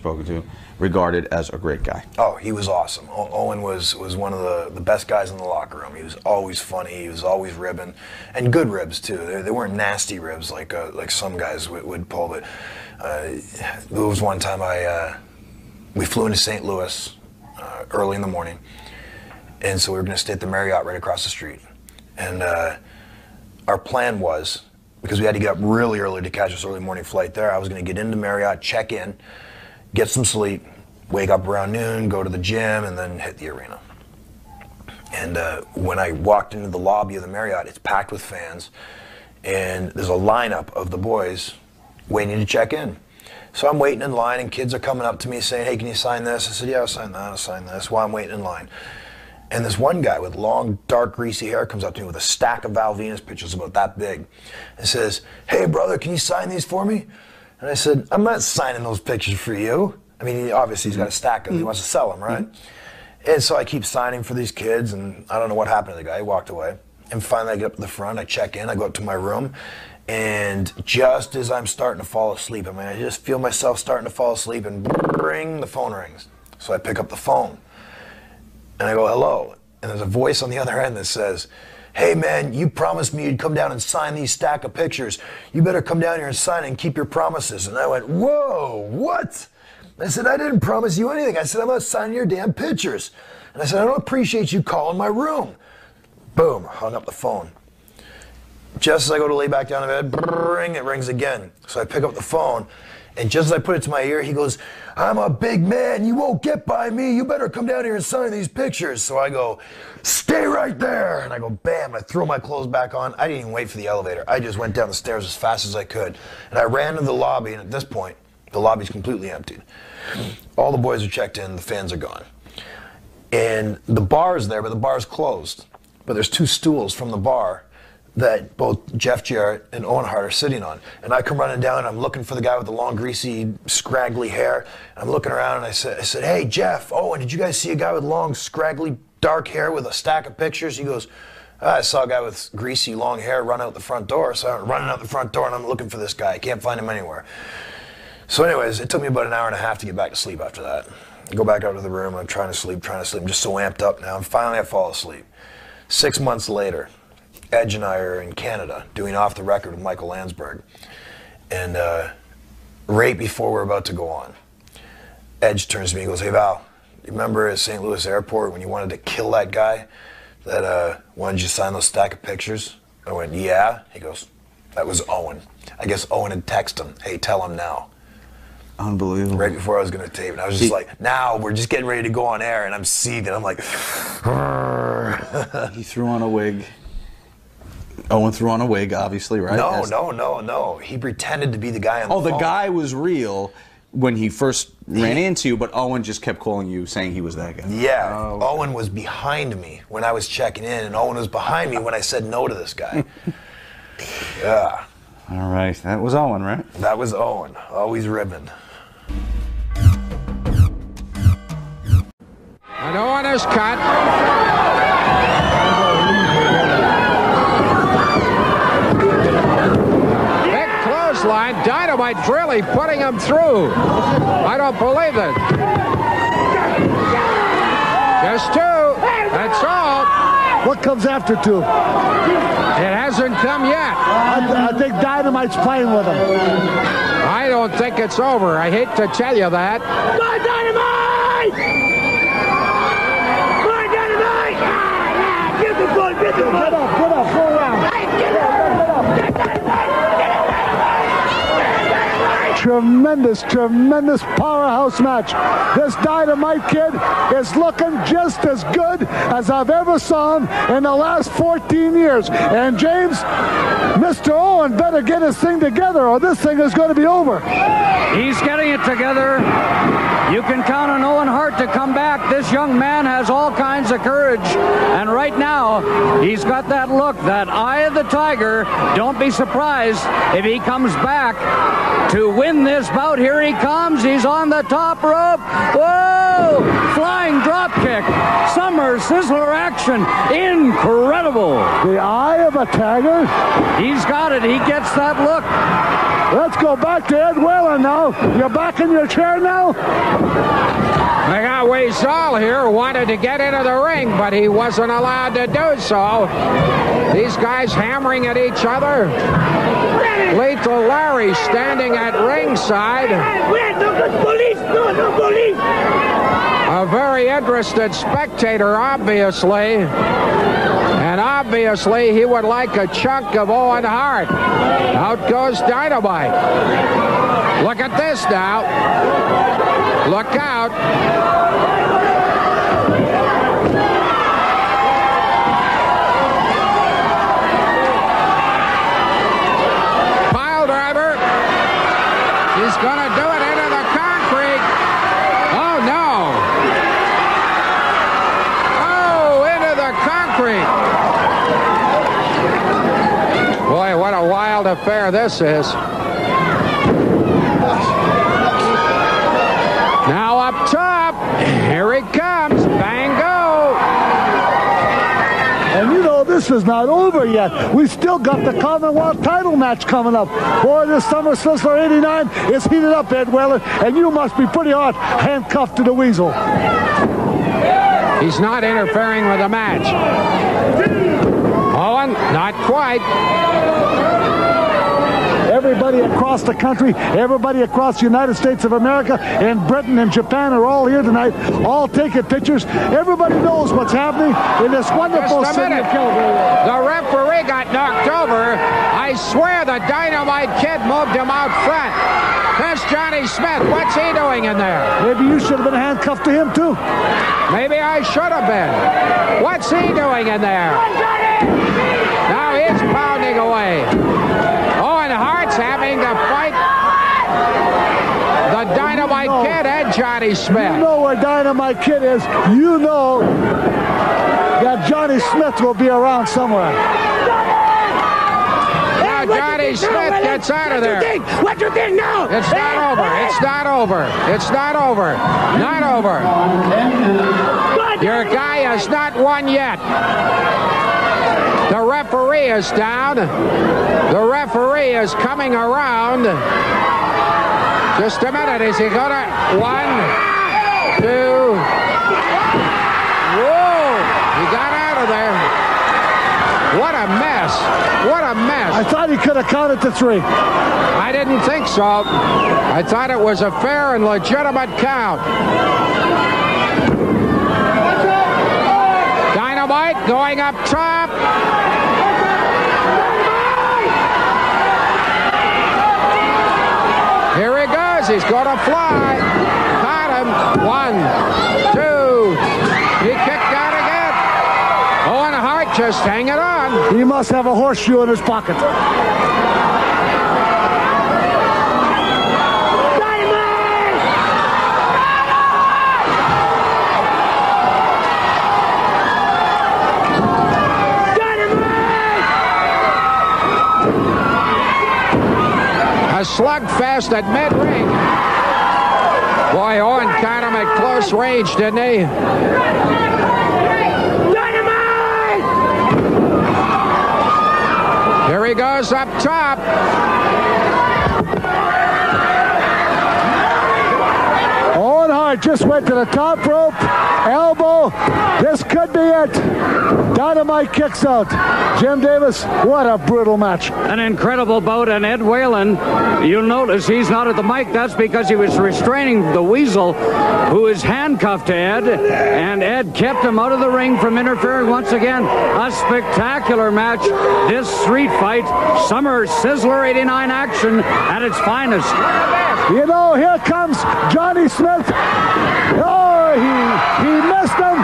spoken to, regarded as a great guy. Oh, he was awesome. Owen was one of the best guys in the locker room. He was always funny. He was always ribbing, and good ribs too. They weren't nasty ribs like some guys would pull. But there was one time we flew into St. Louis early in the morning, and so we were going to stay at the Marriott right across the street. And our plan was, because we had to get up really early to catch this early morning flight there, I was going to get into Marriott, check in, get some sleep, wake up around noon, go to the gym, and then hit the arena. And when I walked into the lobby of the Marriott, it's packed with fans, and there's a lineup of the boys waiting to check in. So I'm waiting in line, and kids are coming up to me saying, hey, can you sign this? I said, yeah, I'll sign that, I'll sign this, while I'm waiting in line. And this one guy with long, dark, greasy hair comes up to me with a stack of Val Venus pictures about that big and says, hey, brother, can you sign these for me? And I said, I'm not signing those pictures for you. I mean, obviously he's got a stack of them. He wants to sell them, right? And so I keep signing for these kids, and I don't know what happened to the guy. He walked away. And finally I get up to the front, I check in, I go up to my room, and just as I'm starting to fall asleep, I mean, I just feel myself starting to fall asleep, and bring, the phone rings. So I pick up the phone, and I go, hello. And there's a voice on the other end that says, hey man, you promised me you'd come down and sign these stack of pictures. You better come down here and sign and keep your promises. And I went, whoa, what? I said, I didn't promise you anything. I said, I'm not signing your damn pictures. And I said, I don't appreciate you calling my room. Boom, hung up the phone. Just as I go to lay back down in bed, bring, it rings again. So I pick up the phone, and just as I put it to my ear, he goes, I'm a big man, you won't get by me, you better come down here and sign these pictures. So I go, stay right there. And I go, bam, I throw my clothes back on. I didn't even wait for the elevator. I just went down the stairs as fast as I could. And I ran to the lobby, and at this point, the lobby's completely emptied. All the boys are checked in, the fans are gone. And the bar's there, but the bar's closed. But there's two stools from the bar that both Jeff Jarrett and Owen Hart are sitting on. And I come running down, and I'm looking for the guy with the long, greasy, scraggly hair. I'm looking around, and I said, hey, Jeff, Owen, did you guys see a guy with long, scraggly, dark hair with a stack of pictures? He goes, I saw a guy with greasy, long hair run out the front door. So I'm running out the front door, and I'm looking for this guy. I can't find him anywhere. So anyways, it took me about an hour and a half to get back to sleep after that. I go back out to the room, I'm trying to sleep. I'm just so amped up now, and finally I fall asleep. 6 months later, Edge and I are in Canada doing Off the Record with Michael Landsberg. And right before we're about to go on, Edge turns to me and goes, hey Val, you remember at St. Louis Airport when you wanted to kill that guy that wanted you to sign those stack of pictures? I went, yeah. He goes, that was Owen. I guess Owen had texted him, hey, tell him now. Unbelievable. Right before I was going to tape. And I was just like, now we're just getting ready to go on air, and I'm seething. I'm like, he threw on a wig. Owen threw on a wig, obviously, right? No. He pretended to be the guy on the phone. Oh, the guy was real when he first ran into you, but Owen just kept calling you, saying he was that guy. Yeah. Oh, okay. Owen was behind me when I was checking in, and Owen was behind me when I said no to this guy. Yeah. All right. That was Owen, right? That was Owen. Always ribbing. And Owen is cut. Big clothesline. Dynamite really putting him through. I don't believe it. Just two. That's all. What comes after two? It hasn't come yet. I think Dynamite's playing with him. I don't think it's over. I hate to tell you that. Go Dynamite! Go Dynamite! Yeah, beautiful. Get up, go around. Get up. Tremendous powerhouse match. This Dynamite kid is looking just as good as I've ever saw him in the last 14 years. And James, Mr. Owen better get his thing together or this thing is going to be over. He's getting it together. You can count on Owen Hart to come back. This young man has all kinds of courage. And right now, he's got that look, that eye of the tiger. Don't be surprised if he comes back to win this bout. Here he comes. He's on the top rope. Whoa! Oh, flying drop kick. Summer Sizzler action. Incredible. The eye of a tiger. He's got it. He gets that look. Let's go back to Ed Whalen now. You're back in your chair now? They got Weasel here, wanted to get into the ring, but he wasn't allowed to do so. These guys hammering at each other. Lethal Larry standing at ringside. A very interested spectator, obviously. And obviously, he would like a chunk of Owen Hart. Out goes Dynamite. Look at this now. Look out. Pile driver. He's going to do it into the concrete. Oh, no. Oh, into the concrete. Boy, what a wild affair this is. Now up top, here he comes, bang go. And you know this is not over yet. We still got the Commonwealth title match coming up. Boy, this Summer Sizzler 89 is heated up, Ed Whalen, and you must be pretty hard handcuffed to the Weasel. He's not interfering with the match. Owen, not quite. Everybody across the country, everybody across the United States of America and Britain and Japan are all here tonight, all taking pictures. Everybody knows what's happening in this wonderful city of Calgary. The referee got knocked over. I swear the Dynamite Kid moved him out front. There's Johnny Smith. What's he doing in there? Maybe you should have been handcuffed to him too. Maybe I should have been. What's he doing in there? Now he's pounding away. Owen Hart's having to fight the Dynamite Kid and Johnny Smith. You know where Dynamite Kid is. You know that Johnny Smith will be around somewhere. Now Johnny Smith gets out of there. What you think now? It's not over. It's not over. It's not over. Not over. Your guy has not won yet. The referee is down. The referee is coming around. Just a minute. Is he gonna? 1, 2. Whoa! He got out of there. What a mess. What a mess. I thought he could have counted to 3. I didn't think so. I thought it was a fair and legitimate count. Dynamite going up top. Here he goes. He's going to fly. Caught him. 1, 2. He kicked out again. Owen Hart just hanging on. He must have a horseshoe in his pocket. A slugfest at mid-ring. Boy, Owen caught him at close range, didn't he? Here he goes up top. Owen Hart just went to the top rope. Elbow. This could be it. Dynamite kicks out. Jim Davis, what a brutal match. An incredible bout, and Ed Whalen, you'll notice he's not at the mic. That's because he was restraining the Weasel, who is handcuffed to Ed, and Ed kept him out of the ring from interfering once again. A spectacular match. This street fight, Summer Sizzler 89 action at its finest. You know, here comes Johnny Smith. Oh, he missed him.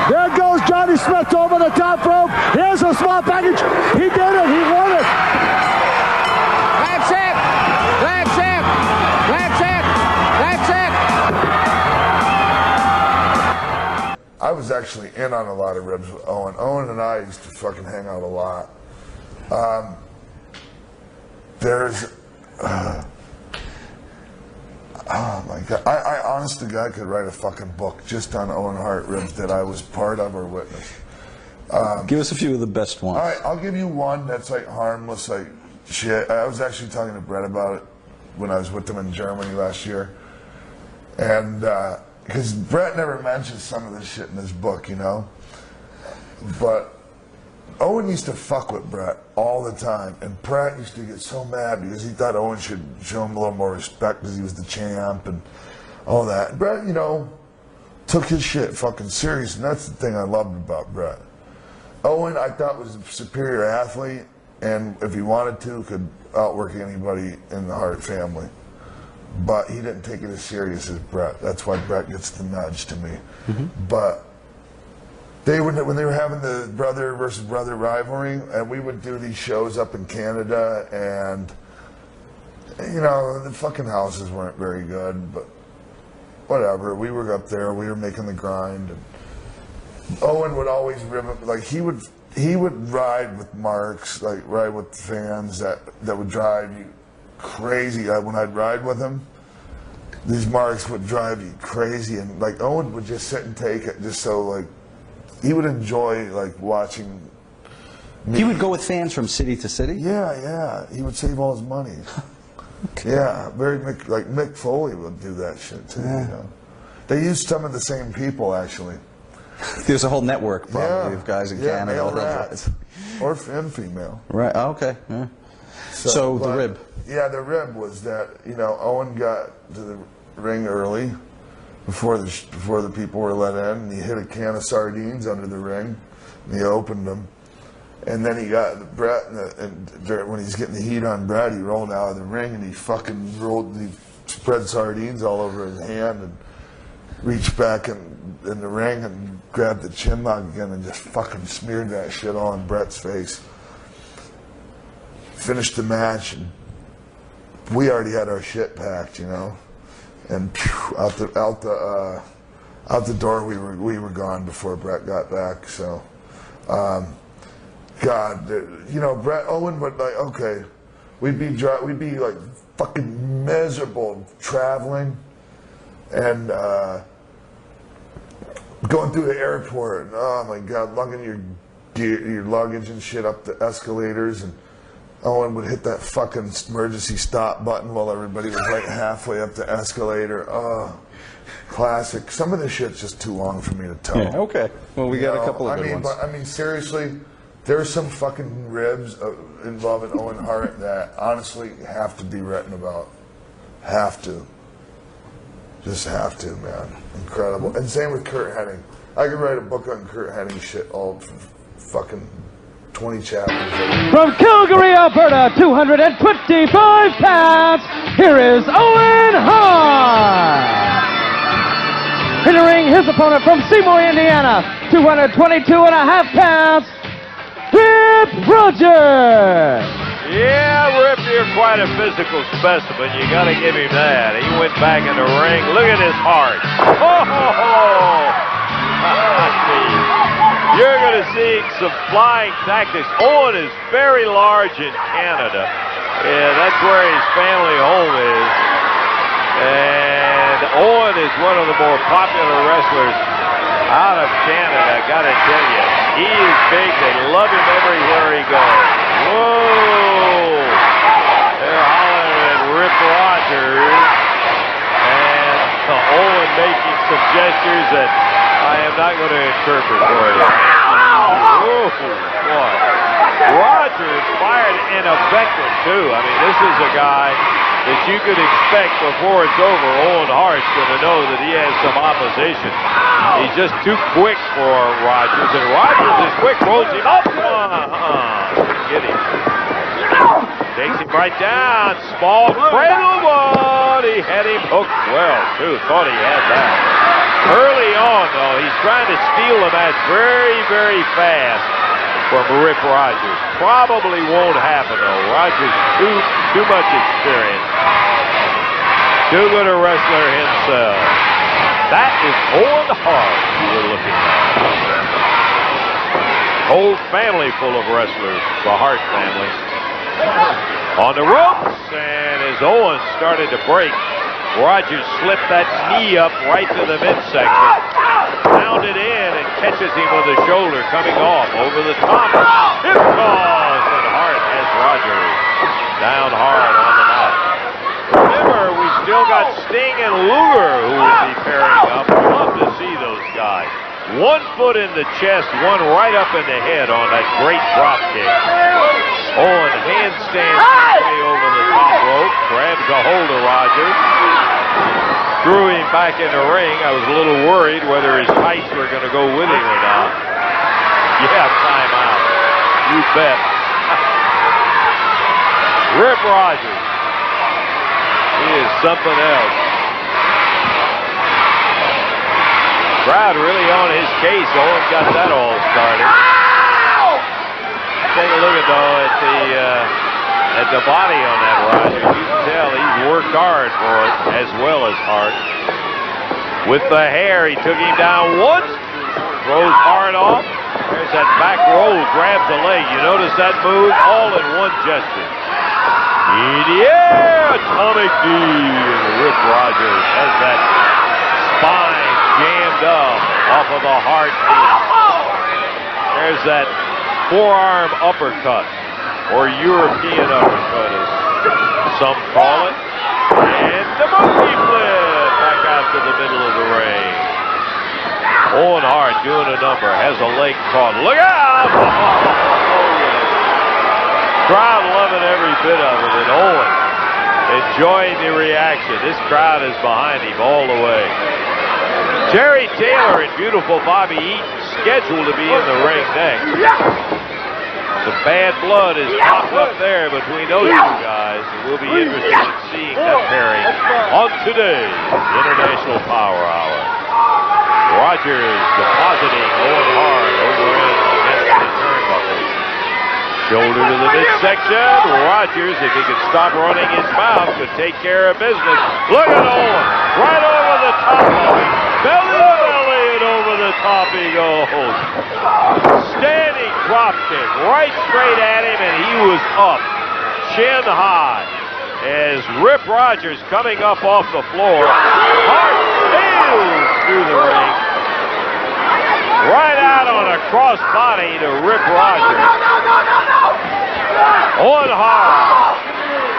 There goes Johnny Smith over the top rope. Here's a small package. He did it. He won it. That's it. That's it. That's it. That's it. I was actually in on a lot of ribs with Owen. Owen and I used to fucking hang out a lot. Oh my God! I honest to God could write a fucking book just on Owen Hart ribs that I was part of or witnessed. Give us a few of the best ones. All right, I'll give you one that's like harmless, like shit. I was actually talking to Brett about it when I was with him in Germany last year, and because Brett never mentions some of this shit in his book, you know. But Owen used to fuck with Brett all the time, and Brett used to get so mad because he thought Owen should show him a little more respect because he was the champ and all that. And Brett, you know, took his shit fucking serious, and that's the thing I loved about Brett. Owen, I thought, was a superior athlete, and if he wanted to, could outwork anybody in the Hart family. But he didn't take it as serious as Brett. That's why Brett gets the nudge to me. But they would, when they were having the brother versus brother rivalry, and we would do these shows up in Canada, and you know, the fucking houses weren't very good, but whatever. We were up there, we were making the grind, and Owen would always rib him, like he would ride with marks, like ride with fans that would drive you crazy. When I'd ride with him, these marks would drive you crazy, and like Owen would just sit and take it, just so like he would enjoy like watching me. He would go with fans from city to city? Yeah, he would save all his money. Okay. Yeah, like Mick Foley would do that shit too. You know? They used some of the same people actually. There's a whole network probably of guys in Canada. Male rats. Or female. Right. Oh, okay. Yeah. So the rib. Yeah, the rib was that, you know, Owen got to the ring early before the people were let in, and he hit a can of sardines under the ring, and he opened them. And then he got Brett, and when he's getting the heat on Brett, he rolled out of the ring, and he fucking he spread sardines all over his hand, and reached back in the ring and grabbed the chin lock again and just fucking smeared that shit all on Brett's face. Finished the match, and we already had our shit packed, you know, and out the door we were gone before Brett got back. So, God, you know, Owen would like, okay, we'd be like fucking miserable traveling and going through the airport. Oh my God, lugging your luggage and shit up the escalators, and Owen would hit that fucking emergency stop button while everybody was like halfway up the escalator. Oh, classic. Some of this shit's just too long for me to tell. Yeah, okay. Well, we got a couple of good ones. But, I mean, seriously, there's some fucking ribs involving Owen Hart that honestly have to be written about. Have to. Just have to, man. Incredible. And same with Kurt Hennig. I could write a book on Kurt Hennig shit, all fucking 20 chapters. From Calgary, Alberta, 225 pounds, here is Owen Hart. Entering his opponent from Seymour, Indiana, 222.5 pounds, Rip Rogers. Yeah, Rip, you're quite a physical specimen. You got to give him that. He went back in the ring. Look at his heart. Oh! You're going to see some flying tactics. Owen is very large in Canada. Yeah, that's where his family home is. And Owen is one of the more popular wrestlers out of Canada, I got to tell you. He is big. They love him everywhere he goes. Whoa! They're hollering at Rip Rogers. And Owen making some gestures that I am not going to interpret for you. Whoa, boy. Rogers fired ineffective, too. I mean, this is a guy that you could expect before it's over. Owen Hart's going to know that he has some opposition. He's just too quick for Rogers, and Rogers is quick, rolls him up. Get him. Takes him right down. Small cradle one. He had him hooked well, too. Thought he had that. Early on, though, he's trying to steal the match very, very fast from Rip Rogers. Probably won't happen, though. Rogers, too much experience. Too good a wrestler himself. That is Owen Hart we're looking at. Whole family full of wrestlers, the Hart family. On the ropes, and as Owen started to break, Rogers slipped that knee up right to the midsection. Pounded in and catches him with the shoulder coming off over the top. It falls, and Hart has Rogers down hard on the mat. Remember, we still got Sting and Luger who will be pairing up. Love to see those guys. 1 foot in the chest, one right up in the head on that great drop kick. Owen handstands way over the top rope, grabs a hold of Rogers, threw him back in the ring. I was a little worried whether his tights were going to go with him or not. Yeah, timeout. You bet. Rip Rogers. He is something else. Crowd really on his case. Owen got that all started. Take a look at the body on that Rogers. You can tell he's worked hard for it, as well as Hart. With the hair, he took him down once, throws Hart off. There's that back roll, grabs the leg. You notice that move? All in one gesture. Yeah, atomic D. Rip Rogers has that spine jammed up off of the Hart knee. There's that forearm uppercut, or European uppercut as some call it. And the monkey flip back out to the middle of the ring. Owen Hart doing a number, has a leg caught. Look out! Crowd loving every bit of it, and Owen enjoying the reaction. This crowd is behind him all the way. Terry Taylor and beautiful Bobby Eaton scheduled to be in the ring next. Some bad blood is popped up there between those two guys, and we'll be interested in seeing that pairing on today's International Power Hour. Rogers depositing Owen Hart over in against the turnbuckle. Shoulder to the midsection. Rogers, if he could stop running his mouth, could take care of business. Look at Owen, right over the top of him. Belly to belly, and over the top he goes. Standing drop kick, right straight at him, and he was up, chin high. As Rip Rogers coming up off the floor. Hart sails through the ring. Right out on a cross body to Rip Rogers. Owen Hart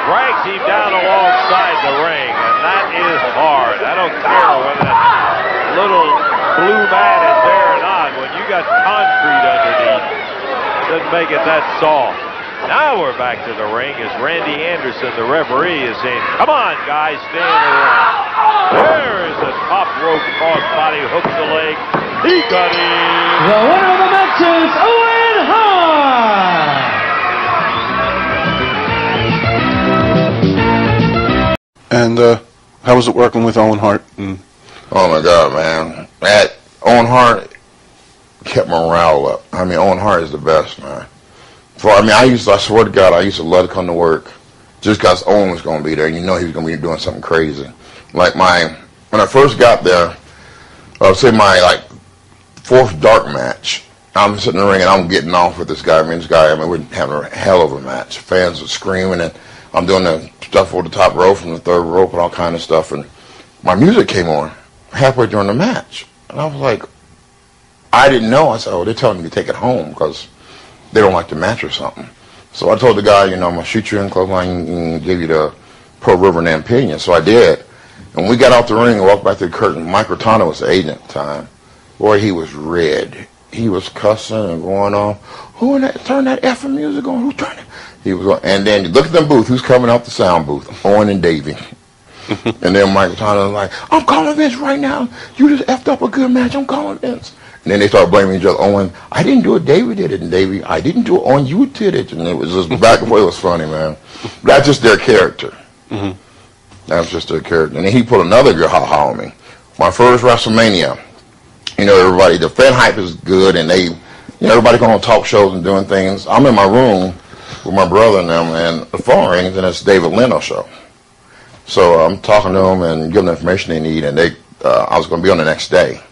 drags him down alongside the ring, and that is hard. I don't care whether that little blue mat is there or not. When you got concrete underneath, it doesn't make it that soft. Now we're back to the ring as Randy Anderson, the referee, is saying, come on, guys, stay in the ring. There is a top rope crossbody, hooks the leg. He got him. The winner of the match is Owen Hart. And how was it working with Owen Hart? Oh my God, man! That Owen Hart kept morale up. I mean, Owen Hart is the best, man. I swear to God, I used to love to come to work just because Owen was going to be there. And you know he was going to be doing something crazy. Like when I first got there, I would say my fourth dark match, I'm sitting in the ring and I'm getting off with this guy. We're having a hell of a match. Fans were screaming and I'm doing the stuff over the top rope from the third rope and all kind of stuff. And my music came on halfway during the match. And I was like, I didn't know. I said, oh, they're telling me to take it home because they don't like the match or something. So I told the guy, I'm going to shoot you in clothesline and give you the Pearl River and opinion. So I did. And when we got off the ring and walked back to the curtain, Mike Rotano was the agent at the time. Boy, he was red. He was cussing and going on. Who in that? Turn that effing music on. Who turned it? He was on. And then look at the booth. Who's coming out the sound booth? Owen and Davey. And then Mike Rotano was like, I'm calling Vince right now. You just effed up a good match. I'm calling Vince. And then they started blaming each other. Owen, I didn't do it. Davey did it. And Davey, I didn't do it. Owen, you did it. And it was just back and forth. It was funny, man. That's just their character. Mm-hmm. That's just their character. And then he put another good ha-ha on me. My first WrestleMania, everybody, the fan hype is good, and everybody going on talk shows and doing things. I'm in my room with my brother and them, and the phone rings, and it's David Leno show. So I'm talking to them and giving them the information they need, and I was going to be on the next day.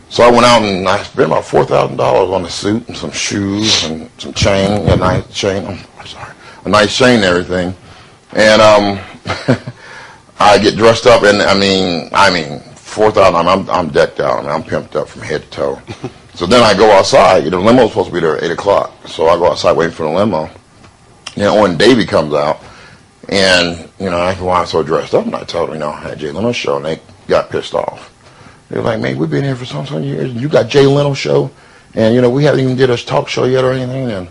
So I went out and I spent about $4,000 on a suit and some shoes and some chain, a nice chain and everything. And I get dressed up, and I mean, 4,000. I'm decked out. I mean, I'm pimped up from head to toe. So then I go outside. The limo's supposed to be there at 8 o'clock. So I go outside waiting for the limo. Then Owen Davey comes out, and I asked why I'm so dressed up, and I told them, I had Jay Leno's show, and they got pissed off. They were like, man, we've been here for some years, and you got Jay Leno's show, and we haven't even did a talk show yet or anything. And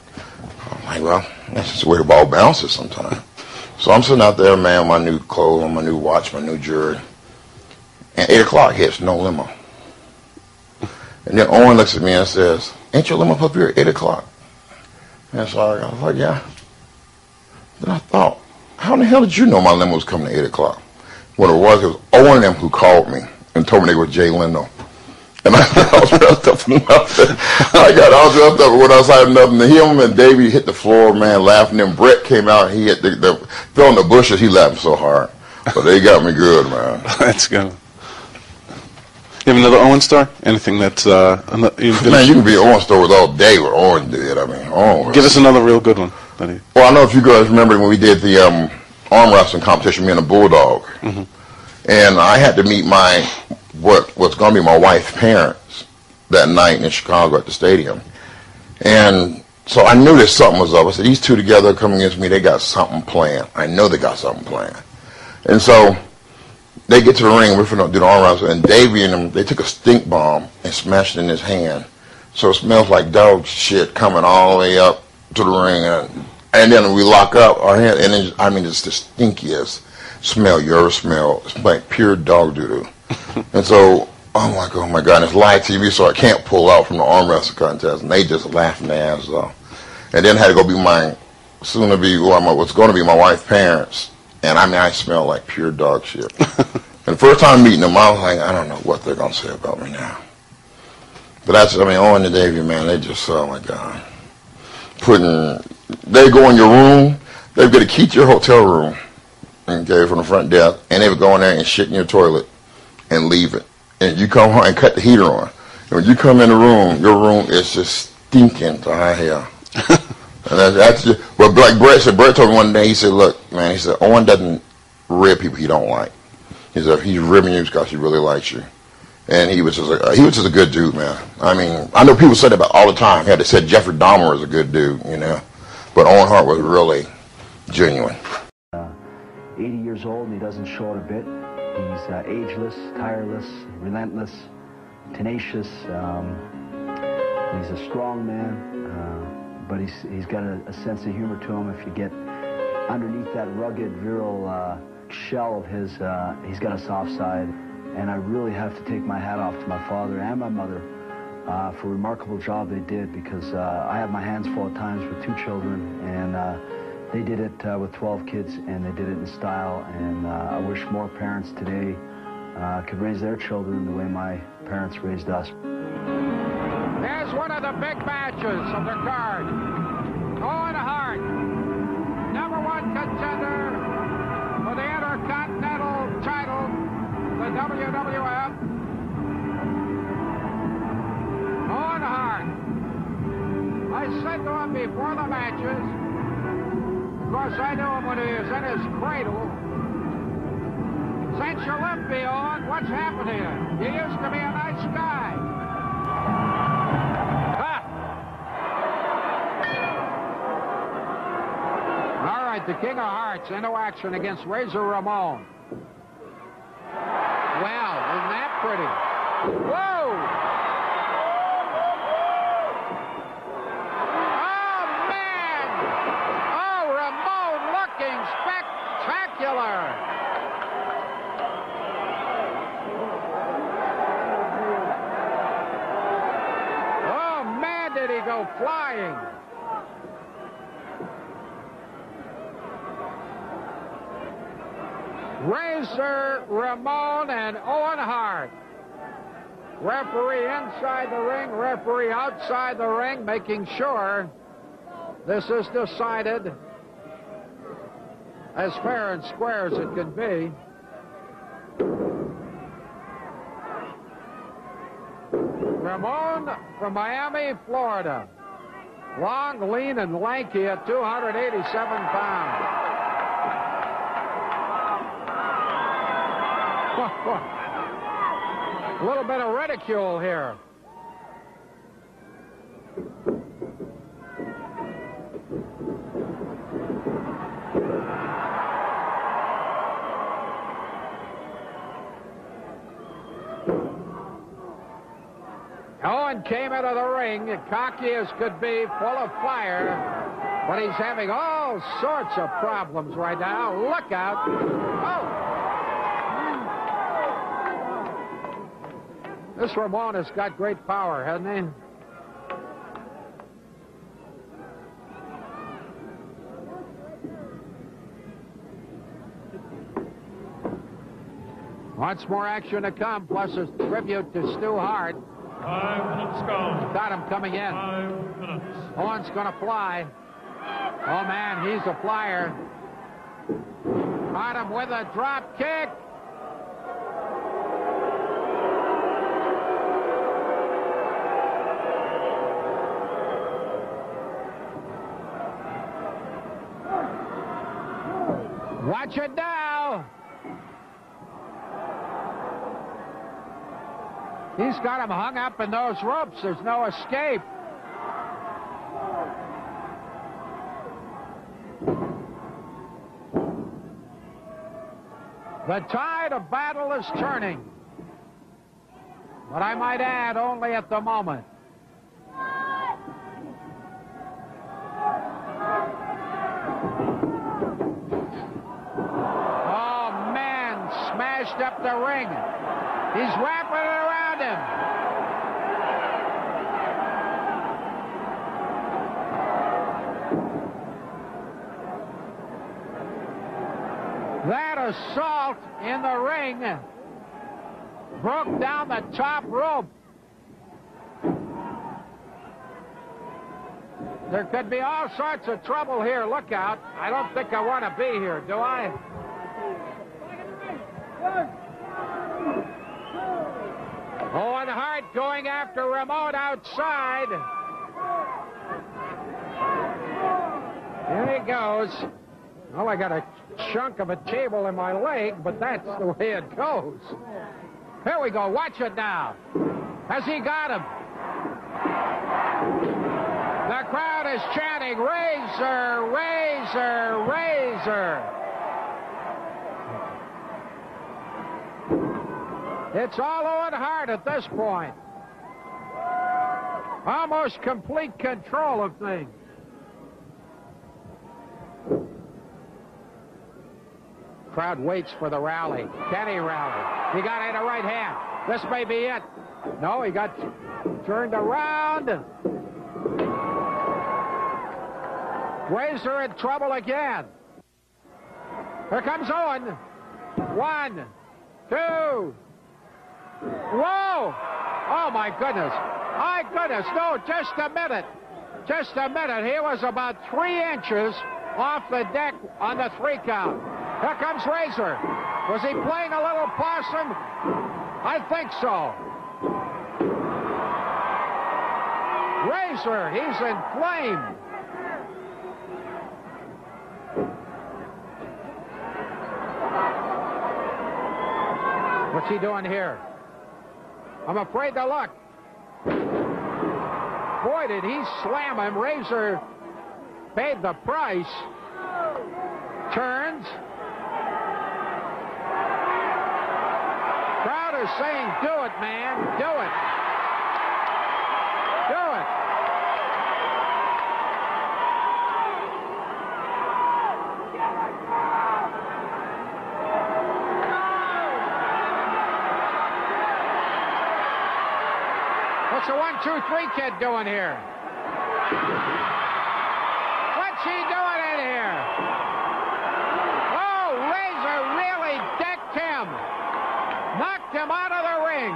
I'm like, well, that's just the way the ball bounces sometimes. So I'm sitting out there, man, with my new clothes, my new watch, my new jewelry. And 8 o'clock hits, no limo. And then Owen looks at me and says, ain't your limo up here at 8 o'clock? And so I was like, yeah. Then I thought, how in the hell did you know my limo was coming at 8 o'clock? What it was Owen and them who called me and told me they were Jay Leno. And I was dressed up for nothing. I got all dressed up and went outside for nothing. Him and Davey hit the floor, man, laughing. Then Brett came out. He hit fell in the bushes. He laughed so hard. But they got me good, man. That's good. You have another Owen story? Anything that's man, you can be Owen stories all day what Owen did. I mean, Owen. Give us another real good one. Well, I know if you guys remember when we did the arm wrestling competition, me and a bulldog, and I had to meet what's going to be my wife's parents that night in Chicago at the stadium. And so I knew that something was up. I said, these two together coming against me, they got something planned. I know they got something planned. And so they get to the ring, we're going to do the arm wrestling, and Davey and them, they took a stink bomb and smashed it in his hand. So it smells like dog shit coming all the way up to the ring. And then we lock up our hand, and then, it's the stinkiest smell you ever smell. It's like pure dog doo-doo. And so I'm like, oh my God, it's live TV, so I can't pull out from the arm wrestling contest. And they just laughing their ass off. And then had to go be my soon-to-be, what's going to be my wife's parents. And I smell like pure dog shit. And the first time meeting them, I was like, I don't know what they're going to say about me now. But Owen and Davey, man, they just, oh my God. They go in your room, they've got to keep your hotel room, okay, from the front desk, and they would go in there and shit in your toilet and leave it. And you come home and cut the heater on. And when you come in the room, your room is just stinking to high hell. And that's just, but like Brett told me one day, he said, look, man, he said, Owen doesn't rib people he don't like. He said, he's ribbing you because he really likes you. And he was just a good dude, man. I mean, I know people say that about all the time. They said Jeffrey Dahmer was a good dude, But Owen Hart was really genuine. 80 years old and he doesn't show it a bit. He's ageless, tireless, relentless, tenacious. He's a strong man, but he's got a sense of humor to him. If you get underneath that rugged, virile shell of his, he's got a soft side. And I really have to take my hat off to my father and my mother for a remarkable job they did, because I have my hands full at times with 2 children, and they did it with 12 kids, and they did it in style. And I wish more parents today could raise their children the way my parents raised us. Here's one of the big matches of the card. Owen Hart, #1 contender for the Intercontinental title, the WWF. Owen Hart. I said to him before the matches, of course I knew him when he was in his cradle. Since you left me, Owen, what's happened to you? You used to be a nice guy. All right, the King of Hearts into action against Razor Ramon. Wow, isn't that pretty? Whoa! Oh, man! Oh, Ramon looking spectacular! Oh, man, did he go flying! Razor Ramon and Owen Hart. Referee inside the ring, referee outside the ring, making sure this is decided as fair and square as it can be. Ramon from Miami, Florida. Long, lean, and lanky at 287 pounds. A little bit of ridicule here. Owen came into the ring, cocky as could be, full of fire, but he's having all sorts of problems right now. Look out. Oh! This Ramon has got great power, hasn't he? Once more action to come, plus a tribute to Stu Hart. 5 minutes gone. Got him coming in. 5 minutes. Owen's going to fly. Oh, man, he's a flyer. Caught him with a drop kick. Watch it now. He's got him hung up in those ropes. There's no escape. The tide of battle is turning. But I might add, only at the moment. Oh, man, smashed up the ring. He's wrapping it around him. That assault in the ring broke down the top rope. There could be all sorts of trouble here. Look out. I don't think I want to be here, do I? Owen Hart going after Ramon outside. Here he goes. Well, I got a chunk of a table in my leg, but that's the way it goes. Here we go. Watch it now. Has he got him? The crowd is chanting, Razor, Razor, Razor. It's all Owen Hart at this point. Almost complete control of things. Crowd waits for the rally. Can he rally? He got it in the right hand. This may be it. No, he got turned around. Razor in trouble again. Here comes Owen. 1, 2. Whoa! Oh, my goodness. My goodness. No, just a minute. Just a minute. He was about 3 inches off the deck on the 3 count. Here comes Razor. Was he playing a little possum? I think so. Razor, he's inflamed. What's he doing here? I'm afraid to look. Boy, did he slam him. Razor paid the price. Turns. Crowd is saying, do it, man. Do it. Do it. What's the 1, 2, 3 kid doing here? What's he doing in here? Oh, Razor really decked him. Knocked him out of the ring.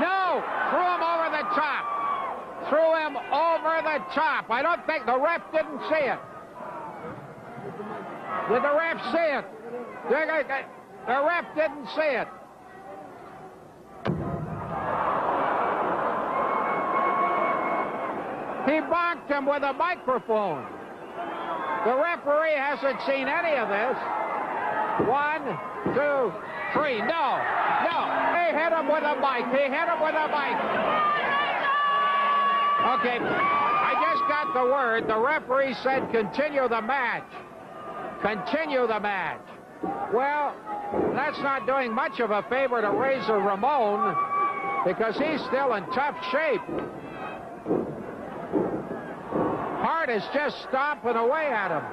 No, threw him over the top. Threw him over the top. I don't think the ref didn't see it. Did the ref see it? The ref didn't see it. He bonked him with a microphone. The referee hasn't seen any of this. 1, 2, 3. No. He hit him with a mic. Okay, I just got the word. The referee said continue the match. Well, that's not doing much of a favor to Razor Ramon because he's still in tough shape. Hart is just stomping away at him.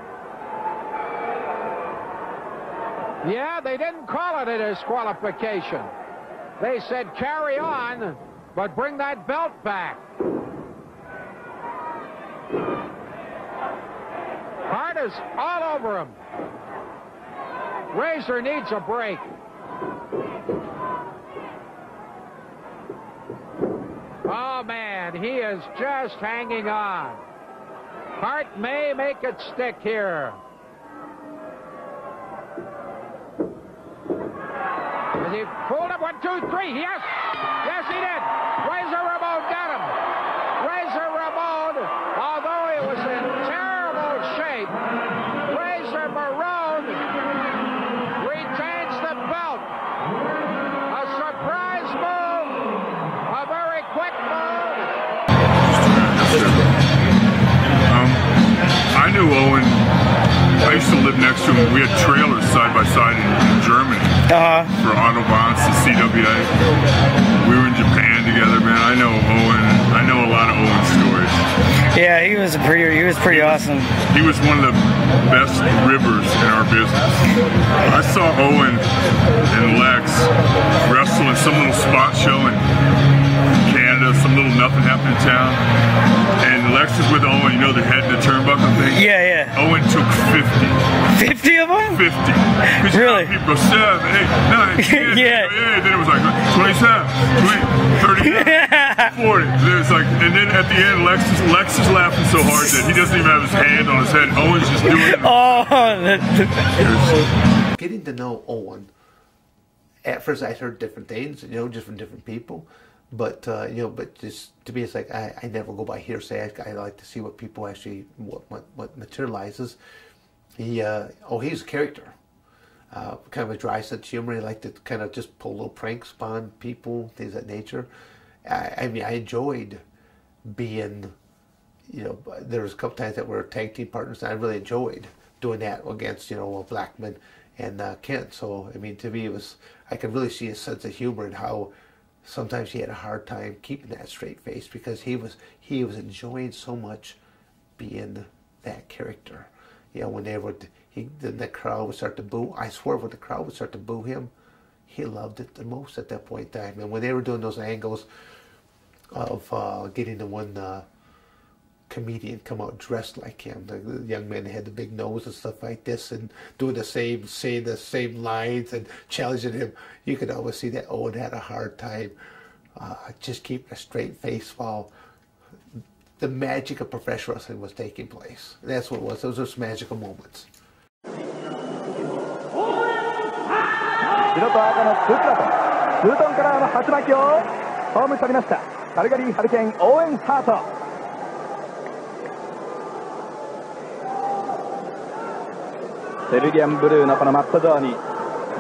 Yeah, they didn't call it a disqualification. They said carry on, but bring that belt back. Hart is all over him. Razor needs a break. Oh, man, he is just hanging on. Hart may make it stick here. Has he pulled him? 1, 2, 3. Yes, he did. Razor Ramon got him. Razor Ramon, although he was in terrible shape, Razor Ramon retains the belt. A surprise move, a very quick move. I knew Owen. I used to live next to him. We had trailers side by side in Germany for Autobahns, the CWA. We were in Japan together, man. I know Owen. I know a lot of Owen stories. Yeah, he was pretty awesome. He was one of the best ribbers in our business. I saw Owen and Lex wrestle in some little spot show in Canada, some little nothing happened in town. And Lex was with Owen, you know, the head in the turnbuckle thing? Yeah. Owen took 50. 50 of them? 50. Really? People go 7, 8, 9, 10. Yeah. Then it was like 27, 20, 30, 40. Then it's like, and then at the end, Lex is laughing so hard that he doesn't even have his hand on his head. Owen's just doing it. Getting to know Owen, at first I heard different things, just from different people. But but just to me, it's like I never go by hearsay. I like to see what people actually what materializes. He's a character, kind of a dry sense of humor. He liked to kind of just pull little pranks upon people, things of that nature. I mean, I enjoyed being, there was a couple times that we were tag team partners, and I really enjoyed doing that against Blackman and Kent. So I mean, to me, I could really see his sense of humor and how. Sometimes he had a hard time keeping that straight face because he was enjoying so much being that character. When the crowd would start to boo. I swear, when the crowd would start to boo him, he loved it the most at that point in time. And when they were doing those angles of getting the one comedian come out dressed like him, the young man that had the big nose and stuff like this, and doing saying the same lines and challenging him, you could always see that Owen had a hard time just keeping a straight face while the magic of professional wrestling was taking place. And that's what it was. Those were magical moments. 白と赤のツープラトン、ツートンからの鉢巻きを葬っておりましたカルガリーハリケーンオーウェン・ハート。セルリアンブルーのこのマット上に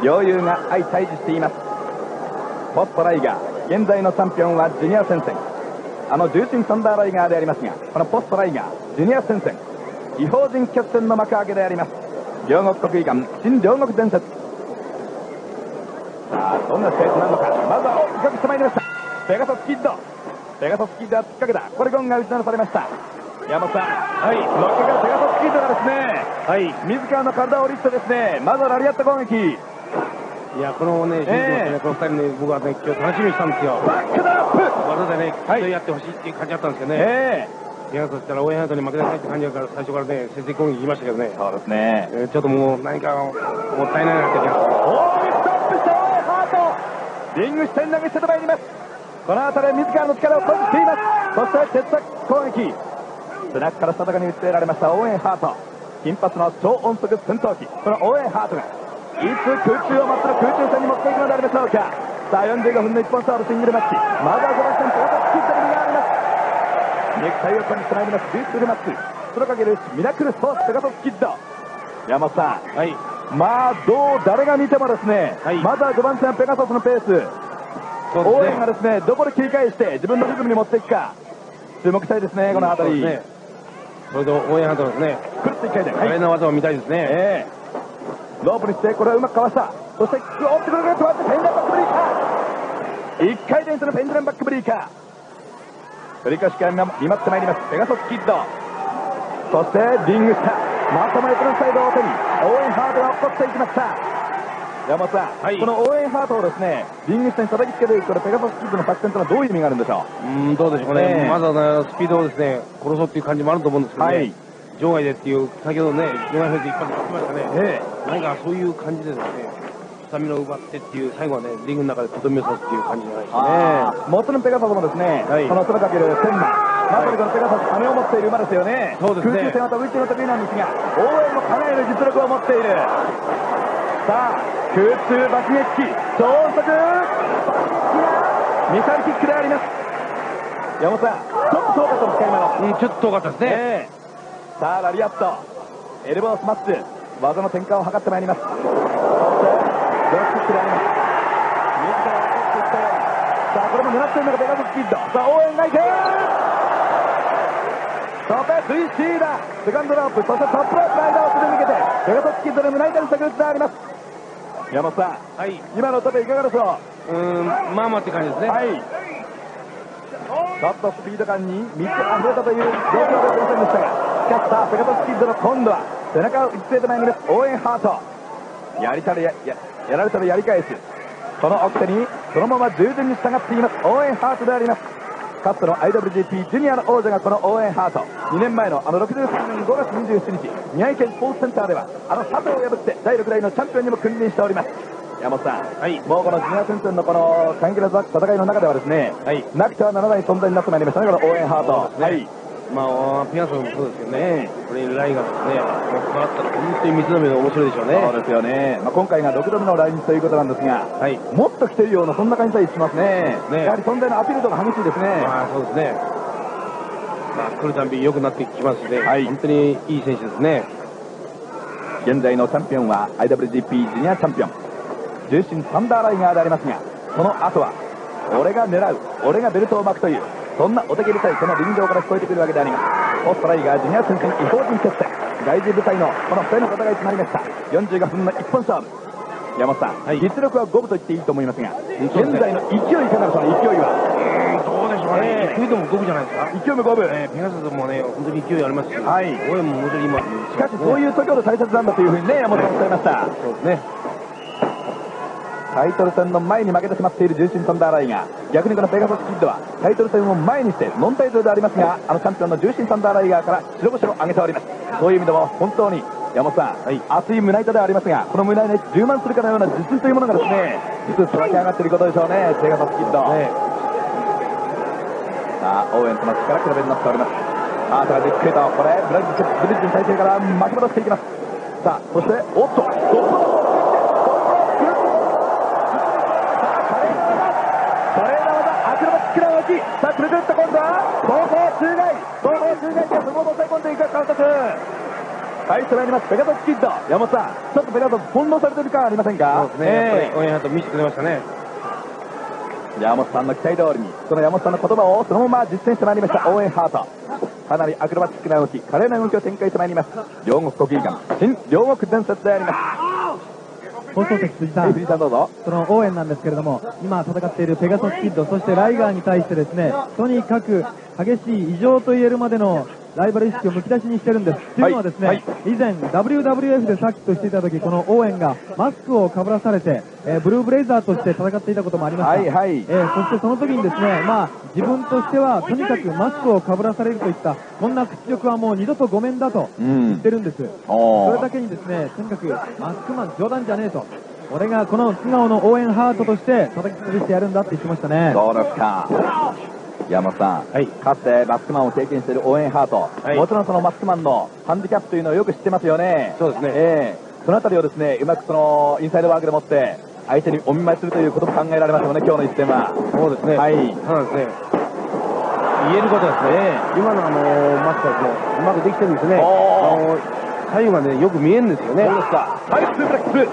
両雄が相対峙しています。ポストライガー、現在のチャンピオンはジュニア戦線、重心サンダーライガーでありますが、このポストライガージュニア戦線異邦人決戦の幕開けであります。両国国技館新両国伝説。さあどんな試合となるのか。まずは追いかけてまいりましたペガサスキッド。ペガサスキッドは突っかけた。これゴンが打ち鳴らされました。山本さん、はい、乗っけからペガサスキッドがですね、はい、自らの体をリフトですね、まずはラリアット攻撃。いや、このね、この2人ね、僕はね、今日楽しみにしたんですよ。バックドロップ技でね、きっとやってほしいっていう感じだったんですけどね。いや、そしたらオーエンハートに負けなさいって感じだから最初からね、先制攻撃いきましたけどね。そうですね。ちょっともう何かもったいないなって気がする。大きくストップしたオーエンハート。リング視点投げ捨ててまいります。この辺り自らの力を誇示しています。そして鉄柵攻撃。スナックから外側に打ち出られましたオーエンハート。金髪の超音速戦闘機、このオーエンハートがいつ空中を待っての空中戦に持っていくのでありましょうか。さあ45分の一本差のシングルマッチ。まずはこの戦ペガサスキッドの身があります。ネクタイを取りつないりますビューティフルマッチ。プロかけるミラクルスポーツペガサスキッド。山本さん、はい、まあ誰が見てもですね、まずは序盤戦ペガサスのペース、応援がですねどこで切り返して自分のリズムに持っていくか注目したいですね、この辺り。それと応援ハントですね、くるっと1回で華麗な技を見たいですね。ロープにしてこれはうまくかわした。そしてキックを追ってくるが止まってペンデランバックブリーカー、1回転するペンデランバックブリーカー、繰り返しから見舞ってまいりますペガサスキッド。そしてリング下まともにこのサイドを手にオーエンハートが起こっていきました。山本さん、このオーエンハートをですねリング下に叩きつけていくこれペガサスキッドの作戦というのはどういう意味があるんでしょう。どうでしょうかね、まずはスピードをですね殺そうっていう感じもあると思うんですけどね、場外でっていう先ほどね場外で一発勝ちましたね、何かそういう感じでですねスタミナを奪ってっていう最後はねリングの中でとどめを刺すっていう感じじゃないですかね。もちろんペガサスもですね、この空かける1000万まさにこのペガサス羽を持っている馬ですよね。そうですね、空中戦は飛びの得意なんですが応援もかなりの実力を持っている。さあ空中爆撃機超速ミサイルキックであります。山本さんちょっと遠かったですか今の。ちょっと遠かったですね。さあラリアットエルボースマッシュ技の転換を図ってまいります。そしてドロップキックであります。自ら落としていって、さあこれも狙っているのがペガサスキッド。さあ応援がいけトップスイシーだセカンドロープ、そしてトップロープの間をすり抜けてペガサスキッドで胸板に着地であります。山本さん、今のトップいかがでしょう。まあまあって感じですね。ちょっとスピード感に満ち溢れたという状況ではありませんでしたが、しかしさあペガサスキッドの今度は背中を打ちつけてまいりますオーエンハート。やられたらやり返すこの奥手にそのまま従順に従っていますオーエンハートであります。かつての IWGP ジュニアの王者がこのオーエンハート、2年前の63年5月27日宮城県スポーツセンターでは佐藤を破って第6代のチャンピオンにも君臨しております。山本さん、もうこのジュニア戦線のこの関係の戦いの中ではですね、なくてはならない存在になってまいりましたね、このオーエンハート。まあピアソンもそうですけどね、これラインがですね変わったら本当に三つ目で面白いでしょうね。そうですよね、今回が6度目の来日ということなんですが、もっと来てるようなそんな感じさえしますね。やはり存在のアピール度が激しいですね。そうですね、来るたび良くなってきますね、本当にいい選手ですね。現在のチャンピオンは IWGP ジュニアチャンピオン重心サンダーライガーでありますが、その後は俺が狙う俺がベルトを巻くというそんなお手切り対その臨場から聞こえてくるわけであります。ポストライガージュニア戦線違法人決戦外事部隊のこの2人の戦いとなりました。45分の一本勝負。山本さん、実力は五分と言っていいと思いますが、現在の勢いいかがでしょうね。勢いはどうでしょうね、勢いでも五分じゃないですか。勢いも五分、ペガサスもね本当に勢いありますし、応援も本当に今しかしそういう時ほど大切なんだというふうにね山本さんおっしゃいました。そうですね、タイトル戦の前に負けてしまっている重心サンダーライガー、逆にこのペガサスキッドはタイトル戦を前にしてノンタイトルでありますが、チャンピオンの重心サンダーライガーから白星を挙げております。そういう意味でも本当に山本さん、熱い胸板ではありますが、この胸板に充満するかのような自信というものがですね実は湧き上がっていることでしょうね、ペガサスキッド。さあオーエンとの力比べになっております。ハートがじっくりとこれブリッジの体勢から巻き戻していきます。さあそしておっとさあくるくるっと今度は後方宙返りでそのまま抑え込んでいく川田君返してまいりますペガサスキッド。山本さん、ちょっとペガサス翻弄されてる感ありませんか。そうですね、やっぱりオーエンハート見せてくれましたね。山本さんの期待通りにその山本さんの言葉をそのまま実践してまいりましたオーエンハート。かなりアクロバティックな動き華麗な動きを展開してまいります両国国技館新両国伝説であります。放送席辻さん、どうぞ。その応援なんですけれども、今戦っているペガサスキッド、そしてライガーに対してですね、とにかく激しい異常と言えるまでのライバル意識をむき出しにしてるんです。というのはですね、以前 WWF でサーキットしていた時、このオーエンがマスクをかぶらされて、ブルーブレイザーとして戦っていたこともありました。そしてその時にですね、自分としてはとにかくマスクをかぶらされるといったこんな屈辱はもう二度とごめんだと言ってるんです。それだけにですね、とにかくマスクマン冗談じゃねえと、俺がこの素顔のオーエンハートとして叩き潰してやるんだって言ってましたね。そうですか。山本さん、かつてマスクマンを経験しているオーエンハート、もちろんそのマスクマンのハンディキャップというのをよく知ってますよね。そうですね、そのあたりをですねうまくそのインサイドワークでもって相手にお見舞いするということも考えられますよね、今日の一戦は。そうですね、ただですね、言えることですね、今のマスクはですねうまくできてるんですね。左右がねよく見えるんですよね。そうですか。はい、スープレックス。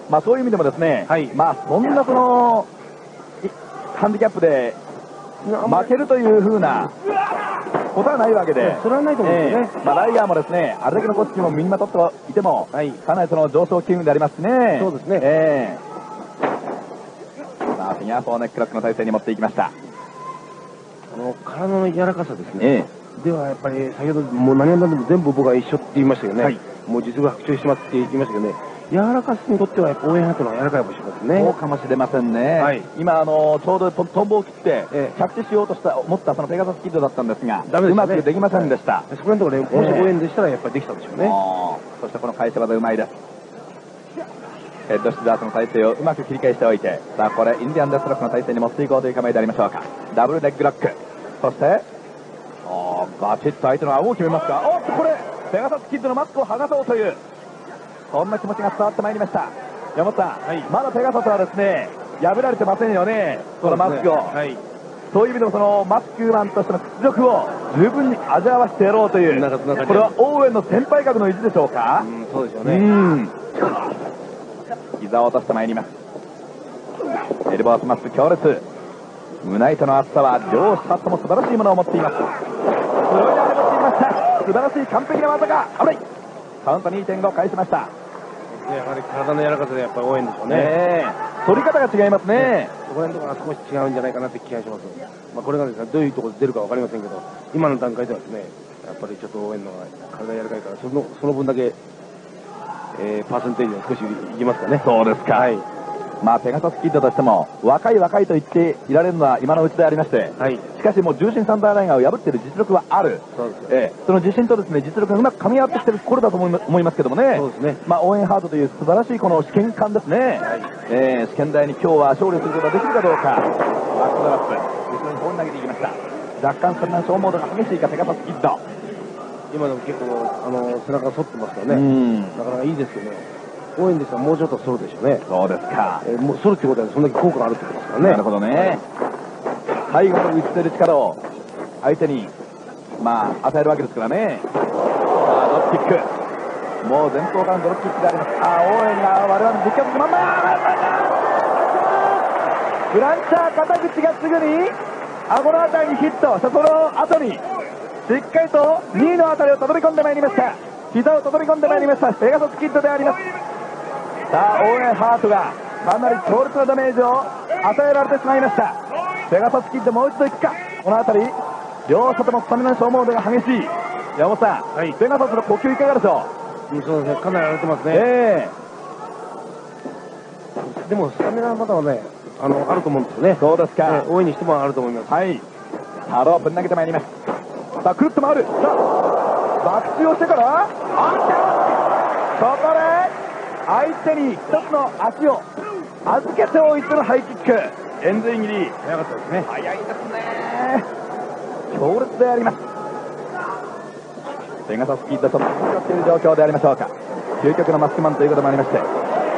まあそういう意味でもですね、まあそんなそのハンディキャップで負けるという風なことはないわけで、それはないと思うんですよね。まあライガーもですね、あれだけのコスチュームを身にまとっていても、かなりその上昇気運でありますね。そうですね。さあフィギュア4ネックロックの体勢に持っていきました。体の柔らかさですね。ではやっぱり先ほどもう何が何でも全部僕は一緒って言いましたけどね。もう実力白鳥してますって言いましたけどね。柔らかさにとってはやっぱオーエンハートの柔らかいかもしれませんね。そうかもしれませんね。今ちょうどトンボを切って着地しようと思ったそのペガサスキッドだったんですが、うまくできませんでした。そこのところね、もしオーエンでしたらやっぱりできたんでしょうね。そしてこの返し技うまいです。ヘッドシザースの体勢をうまく切り返しておいて、さあこれインディアンデスロックの体勢に持っていこうという構えでありましょうか。ダブルレッグロック、そしてバチッと相手の顎を決めますか。おっとこれペガサスキッドのマスクを剥がそうというそんな気持ちが伝わってまいりました。山本さん、まだペガサスはですね破られてませんよね、このマスクを。そういう意味でもそのマスクマンとしての屈辱を十分に味わわせてやろうという、これはオーウェンの先輩格の意地でしょうか。そうでしょうね。膝を落としてまいります。エルボースマスク強烈。胸板の厚さは両者とも素晴らしいものを持っています。黒いあれ持っていました。素晴らしい完璧な技が危ない。カウント 2.5 返しました。やはり体の柔らかさでやっぱり応援でしょうね。取り方が違いますね。そこら辺のところが少し違うんじゃないかなって気がします。まあこれがですねどういうところで出るかわかりませんけど、今の段階ではですねやっぱりちょっと応援の体が柔らかいからその分だけ、パーセンテージが少しいきますかね。そうですか。まあペガサスキッドとしても若い若いと言っていられるのは今のうちでありまして、しかしもう重心サンダーライガーを破っている実力はある。その自信とですね実力がうまく噛み合ってきている頃だと思いますけどもね。まあオーエンハートという素晴らしいこの試験官ですね。試験台に今日は勝利することができるかどうか。バックドラップ後ろに放り投げていきました。若干スタミナ消耗度が激しいかペガサスキッド。今でも結構背中が反ってますからね、なかなかいいですけどね。応援でしたらもうちょっと反るでしょうね。そうですか。もう反るってことはそんだけ効果があるってことですからね。なるほどね。最後の打ち出る力を相手にまあ与えるわけですからね。さあドロップキック、もう前方からのドロップキックであります。応援が我々の実況するまんまフランチャー肩口がすぐに顎のあたりにヒット、その後にしっかりと2位のあたりをたどり込んでまいりました。膝をたどり込んでまいりましたペガサスキッドであります。さあオーウェンハートがかなり強烈なダメージを与えられてしまいました。ペガサスキッドもう一度いくか。この辺り両者ともスタミナ消耗度が激しい。山本さん、ペガサスの呼吸いかがでしょう。そうですね、かなり荒れてますね。でもスタミナはまだねあると思うんですよね。そうですか。大いにしてもあると思います。さあロープに投げてまいります。さあくるっと回る。さあバックをしてからここで相手に一つの足を預けておいてのハイキック、円髄切り。早かったですね。早いですね。強烈であります。ペガサスキッドと緊張している状況でありましょうか。究極のマスクマンということもありまして、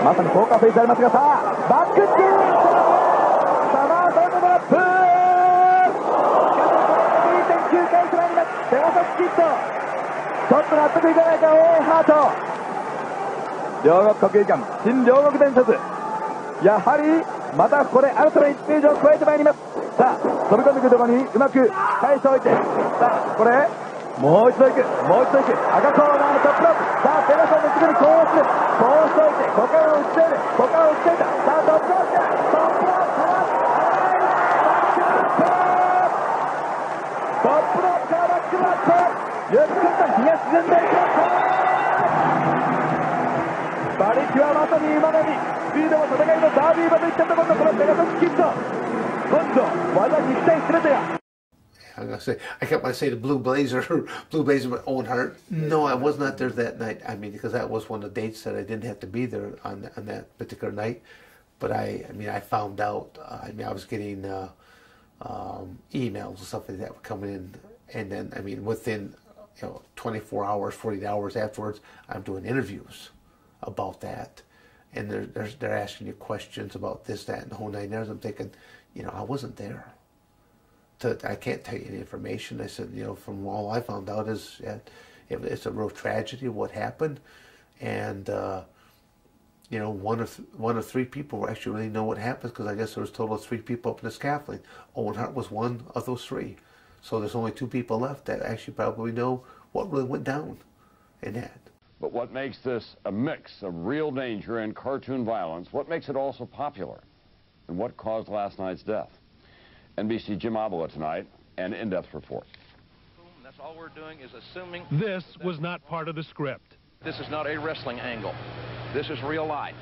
まさにポーカーフェイスでありますが、さあバックキック、サマーサイドドラップ 2.9 回となります。ペガサスキッドちょっと納得いかないか。オーエンハート両国国技館新両国伝説、やはりまたここで新たな1ページを加えてまいります。さあ飛び込んでくるところにうまく返しておいて、さあこれもう一度いく、もう一度いく。赤コーナーのトップロック。さあペガサスのすぐにこうしておいて、ここから打ち出る、ここから打ち出た。さあトップロック、トップロックトップロックからバックマット、ゆっくりと東前でいきました。馬力はまさに馬並み、スピードも戦いのダービー馬といったところのこのペガサスキッド、今度技に期待するとや。I'm gonna say, I kept on saying the Blue Blazer with Owen Hart. No, I was not there that night. I mean, because that was one of the dates that I didn't have to be there on that particular night. But I found out. I was getting emails and stuff like that were coming in, and then within 24 hours, 48 hours afterwards, I'm doing interviews about that, and they're asking you questions about this, that, and the whole nine yards. I'm thinking, I wasn't there. I can't tell you any information. I said, from all I found out is that, it's a real tragedy of what happened, and you know, one of three people actually really know what happened, because I guess there was a total of 3 people up in the scaffolding. Owen Hart was one of those 3, so there's only 2 people left that actually probably know what really went down in that. But what makes this a mix of real danger and cartoon violence? What makes it also popular? And what caused last night's death? NBC Jim Avila tonight, an in-depth report. That's all we're doing is assuming. This was not part of the script. This is not a wrestling angle. This is real life.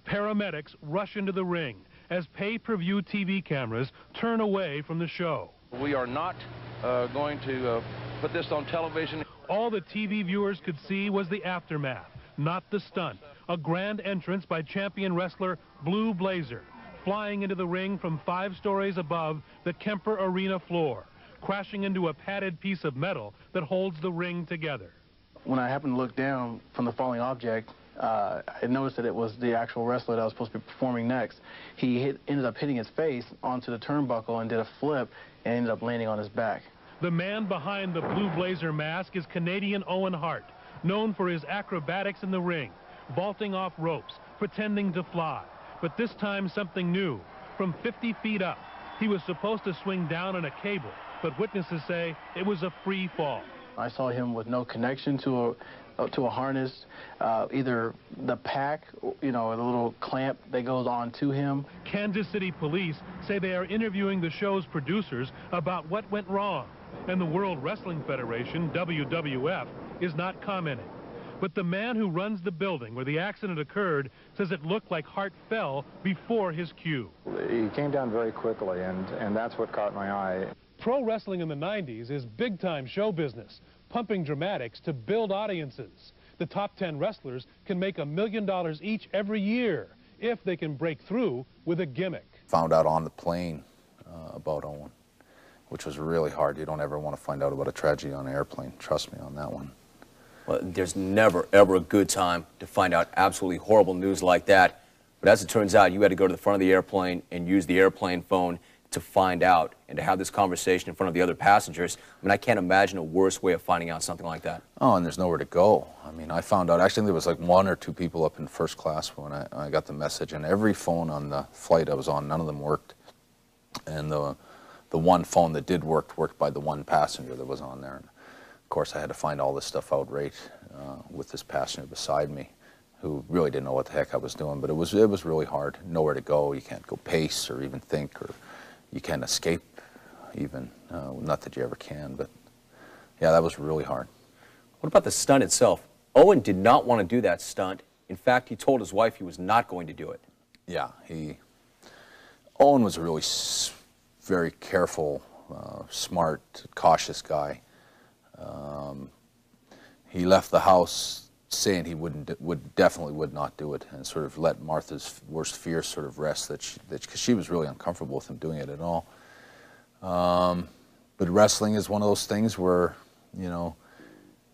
Paramedics rush into the ring as pay-per-view TV cameras turn away from the show. We are not going to put this on television. All the TV viewers could see was the aftermath, not the stunt. A grand entrance by champion wrestler Blue Blazer, flying into the ring from 5 stories above the Kemper Arena floor, crashing into a padded piece of metal that holds the ring together. When I happened to look down from the falling object, I noticed that it was the actual wrestler that was supposed to be performing next. He ended up hitting his face onto the turnbuckle and did a flip and ended up landing on his back. The man behind the Blue Blazer mask is Canadian Owen Hart, known for his acrobatics in the ring, vaulting off ropes, pretending to fly. But this time something new. From 50 feet up, he was supposed to swing down on a cable, but witnesses say it was a free fall. I saw him with no connection to a harness, either the pack, you know, a little clamp that goes on to him. Kansas City police say they are interviewing the show's producers about what went wrong, and the World Wrestling Federation, WWF, is not commenting. But the man who runs the building where the accident occurred says it looked like Hart fell before his cue. He came down very quickly, and that's what caught my eye. Pro wrestling in the 90s is big-time show business, pumping dramatics to build audiences. The top 10 wrestlers can make $1 million each every year if they can break through with a gimmick. Found out on the plane about Owen, which was really hard. You don't ever want to find out about a tragedy on an airplane. Trust me on that one. Well, there's never, ever a good time to find out absolutely horrible news like that. But as it turns out, you had to go to the front of the airplane and use the airplane phone to find out and to have this conversation in front of the other passengers. I mean, I can't imagine a worse way of finding out something like that. Oh, and there's nowhere to go. I mean, I found out, actually there was like 1 or 2 people up in first class when I got the message, and every phone on the flight I was on, none of them worked. And the one phone that did worked by the one passenger that was on there. And of course, I had to find all this stuff out right with this passenger beside me, who really didn't know what the heck I was doing. But it was really hard. Nowhere to go. You can't go pace or even think, or you can't escape even. Not that you ever can, but yeah, that was really hard. What about the stunt itself? Owen did not want to do that stunt. In fact, he told his wife he was not going to do it. Yeah, Owen was a really very careful, smart, cautious guy. He left the house saying he definitely would not do it, and sort of let Martha's worst fears sort of rest, because she was really uncomfortable with him doing it at all. But wrestling is one of those things where, you know,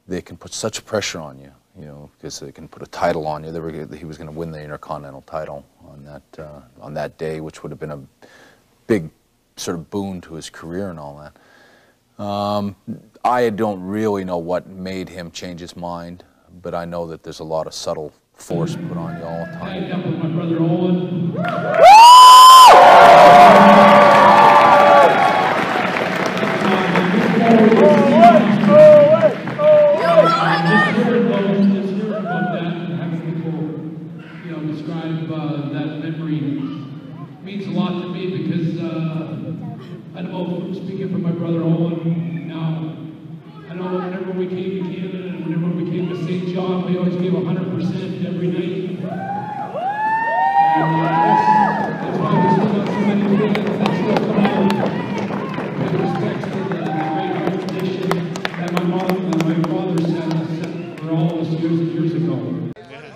they can put such pressure on you, you know, because they can put a title on you. He was going to win the Intercontinental title on that day, which would have been a big sort of boon to his career and all that. I don't really know what made him change his mind, but I know that there's a lot of subtle force put on you all the time. I up with my brother Owen. Describe that memory means a lot to me, because I know, speaking for my brother Owen now, I know whenever we came to Canada and whenever we came to St. John, we always gave 100% every night. And that's why we still got so many fans that still come out with respect to the great tradition that my mom and my father set for all those years and years ago.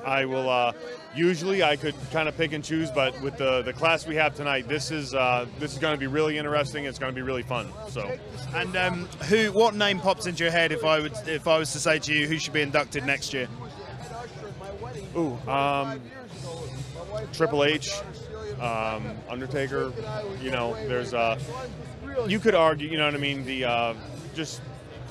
I will, usually I could kind of pick and choose, but with the class we have tonight, this is going to be really interesting. It's going to be really fun. So. And what name pops into your head if I was to say to you who should be inducted next year? Ooh, Triple H, Undertaker. You know, there's you could argue. You know what I mean? The just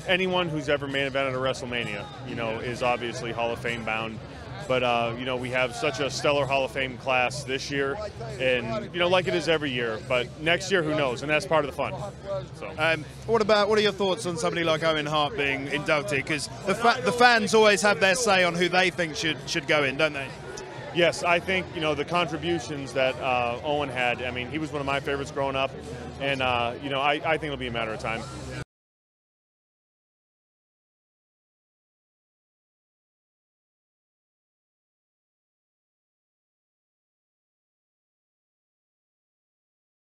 anyone who's ever main evented a WrestleMania, you know, is obviously Hall of Fame bound. But, you know, we have such a stellar Hall of Fame class this year, and, you know, like it is every year. But next year, who knows? And that's part of the fun. So, what are your thoughts on somebody like Owen Hart being inducted? Because the fans always have their say on who they think should go in, don't they? Yes, I think, you know, the contributions that Owen had, I mean, he was one of my favorites growing up, and, you know, I think it'll be a matter of time.